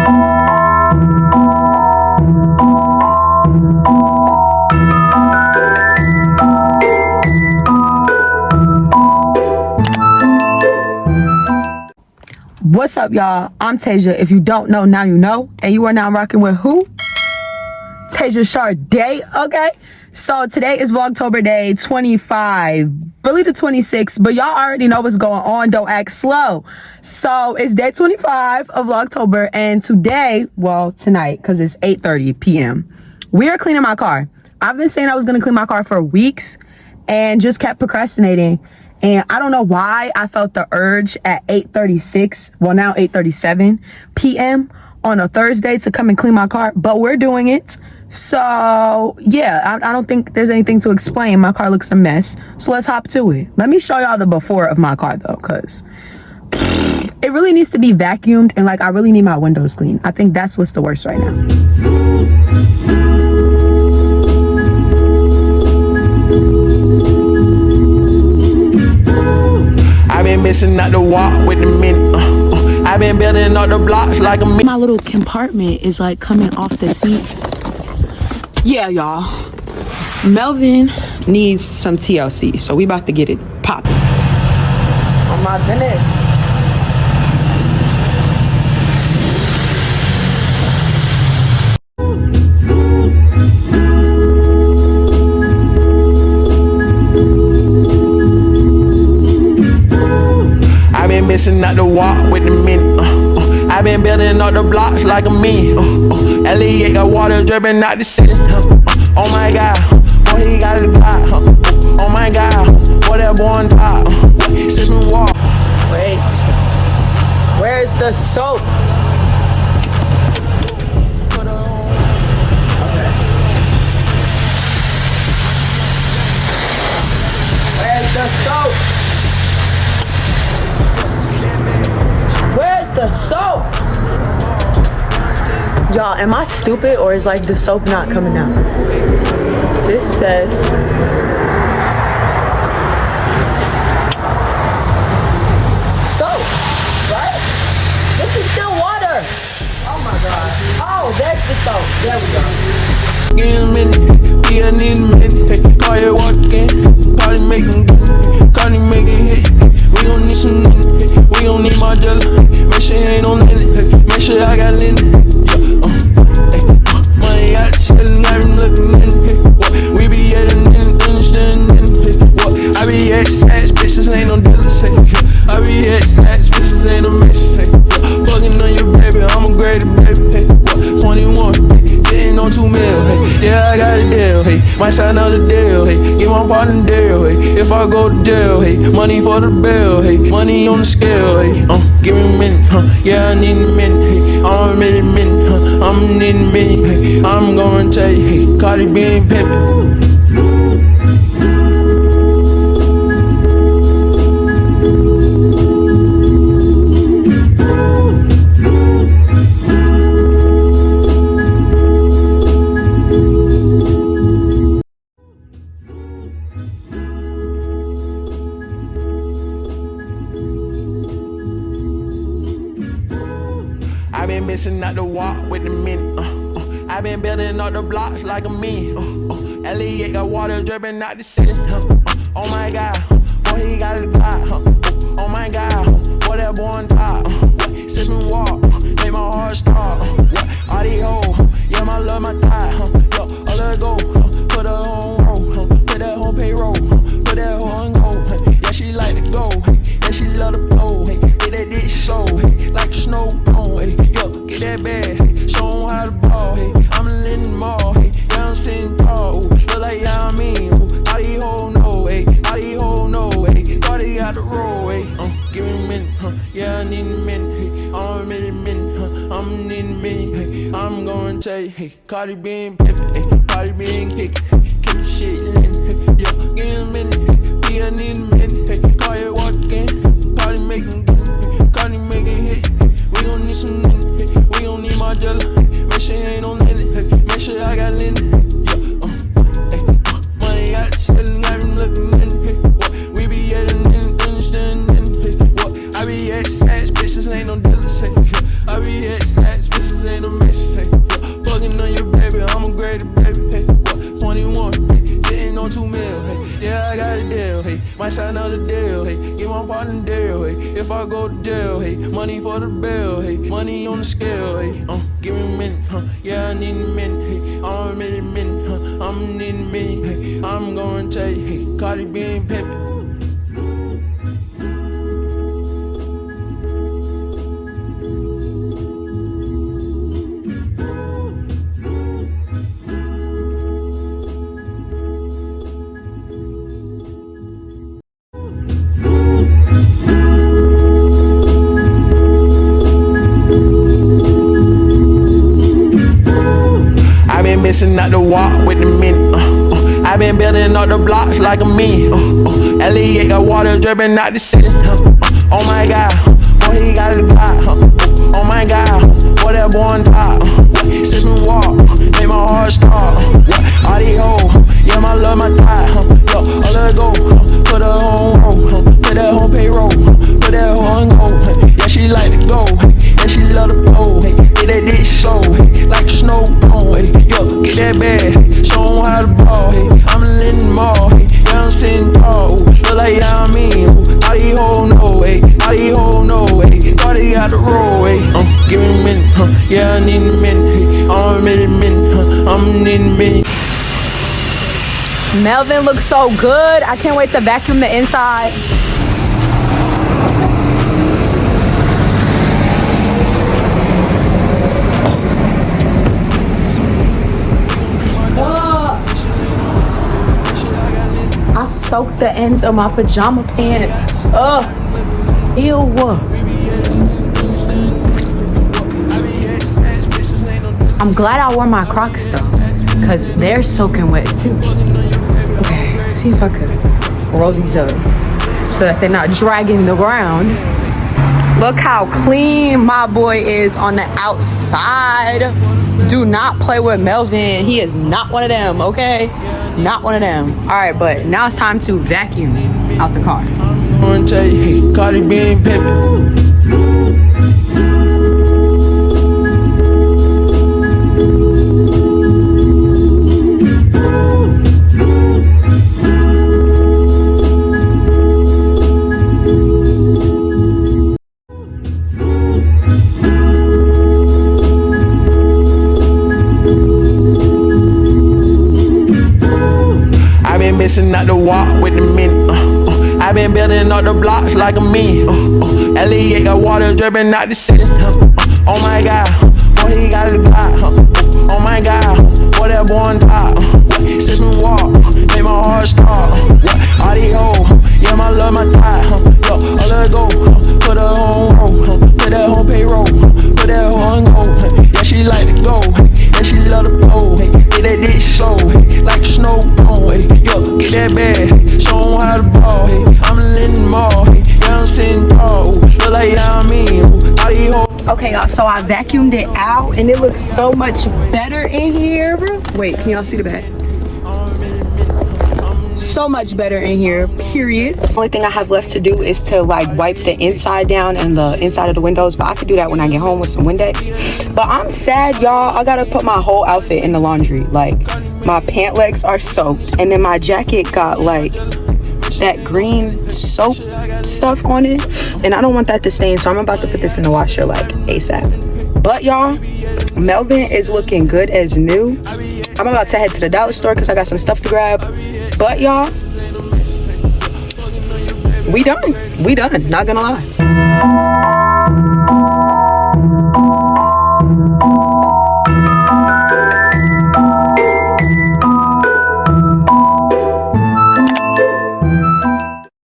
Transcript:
What's up, y'all? I'm Tasia. If you don't know, now you know. And you are now rocking with who? Tasia Chard'e, okay? So today is Vlogtober day 25, really the 26th, but y'all already know what's going on. Don't act slow. So it's day 25 of Vlogtober, and today, well, tonight, because it's 8:30 p.m., we are cleaning my car. I've been saying I was going to clean my car for weeks and just kept procrastinating. And I don't know why I felt the urge at 8:36, well now 8:37 p.m. on a Thursday to come and clean my car, but we're doing it. So yeah, I don't think there's anything to explain. My car looks a mess. So let's hop to it. Let me show y'all the before of my car though, cause it really needs to be vacuumed and like I really need my windows cleaned. I think that's what's the worst right now. I've been missing out the walk with the minute. I've been building up the blocks like a minute. My little compartment is like coming off the seat. Yeah, y'all. Melvin needs some TLC, so we about to get it popping. Oh my goodness. I've been missing out the walk with the minute. I've been building up the blocks like a minute. Elliot got water dripping out the city. Oh my God, boy he got it hot. Oh my God, boy that boy on top. Sipping water. Wait, where's the soap? Okay. Where's the soap? Where's the soap? Y'all, am I stupid or is like the soap not coming out? This says soap, right? This is still water. Oh my God. Oh, there's the soap. There we go. Give a minute, yeah, I need a minute. Call you walking, party making, party making hit. We gon' need some minute, we gon' need my jelly. Make sure you ain't on limit, make sure I got limit. Yeah, money out the ceiling, I been looking in. What we be at and understanding. What I be at sex, bitches ain't no jealous. I be at sex, bitches ain't no mess. Fucking on your baby, I'm a great baby. What 21, sitting on 2 mil. Yeah, I got a deal. Hey, might sign another deal. Hey, get my partner deal. Hey, if I go to jail. Hey, money for the bill. Hey, money on the scale. Hey, give me a minute. Yeah, I need a minute. Hey, I'm a minute. I'm need a minute. Hey, I'm gonna tell you. Hey, Cardi B and Pepe. I've been missing out the walk with the minute. I've been building up the blocks like a minute. Elliot got water dripping out the city. Oh my God, boy he got it hot. Oh my God, boy that boy on top. Sipping water, make my heart stop. All these hoes, yeah my love my thigh. Yo, I let her go, put her on roll, put that on payroll, put that on go. Yeah she like to go, yeah she love to blow. Get that dick so, like snow cone. Yo, get that bag, show 'em how to ball. I'm in the mall, yeah I'm sitting tall. Look like yeah I mean, all these hoes know, all these hoes know. Thought they got the roll, give me a minute, yeah I need a minute. I'm a minute, I'm need a minute. I'm gonna tell you, hey, Cardi B and Pepe, Cardi B and kick the shit in. Yeah, give me a minute, yeah I need a minute. Call you walking, party making, Cardi making hit. We gon' need some minute, we gon' need my jelly. Make sure you ain't on limit, make sure I got limit. Yeah, money out the ceiling, I been looking in. What we be at and understanding. What I be at sex, bitches ain't no jealous. I be at sex, bitches the mess, hey. Fucking on your baby, I'm a great baby, hey. 21, hey. Sitting on 2 mil, hey. Yeah, I got a deal, hey. Might sign another deal, hey. Get my partner deal, hey. If I go to jail, hey. Money for the bill, hey. Money on the scale, hey. Give me a minute, yeah, I need a minute, hey. I'm in a minute, I'm need a minute, hey. I'm gonna tell you, hey. Cardi B and Pepe. Missing out the walk with the minute. I been building up the blocks like a me. Elliot got water dripping out the city. Oh my god, boy he got a Glock. Oh my god, boy that boy on top. Sippin' walk, make my heart stop. All these hoes, yeah my love my thigh. Yo, let go, put her on roll, put that on payroll, put that on go. Yeah she like to go, yeah she love to blow. Get that dick slow, like a snow cone. Yo, get that bag, show 'em how to ball. I'm in the mall, yeah I'm sitting tall. Look like yeah I mean, all these hoes know, all these hoes know. Cardi got the roll, give me a minute, yeah I need a minute. I'm in a minute, I'm in a minute. Melvin looks so good. I can't wait to vacuum the inside. I soaked the ends of my pajama pants. Ugh. Ew. I'm glad I wore my Crocs though, because they're soaking wet too. Okay, let's see if I could roll these up so that they're not dragging the ground. Look how clean my boy is on the outside. Do not play with Melvin. He is not one of them, okay? Not one of them. All right, but now it's time to vacuum out the car. I'm gonna tell you, Cardi B and Pepe. Missing out the walk with the minute. I been building up the blocks like a me. Elliot got water dripping out the city. Oh my god, boy he got a Glock. Oh my god, boy that boy on top. Sippin' walk, make my heart stop. All these hoes, yeah my love my thigh. Yo, let go, put her on roll, put that on payroll, put that on go. Yeah she like to go, yeah she love to blow. Get that dick slow, like a snow cone. Yo, get that bag, show 'em how to ball. I'm in the mall, yeah I'm sitting tall. Look like yeah I mean, all these hoes. Okay, y'all, so I vacuumed it out and it looks so much better in here. Wait, can y'all see the bag? So much better in here, period. The only thing I have left to do is to like wipe the inside down and the inside of the windows, but I could do that when I get home with some Windex. But I'm sad, y'all. I gotta put my whole outfit in the laundry. Like, my pant legs are soaked, and then my jacket got like that green soap stuff on it, and I don't want that to stain, so I'm about to put this in the washer like ASAP. But y'all, Melvin is looking good as new. I'm about to head to the dollar store because I got some stuff to grab. But y'all, we done, not gonna lie.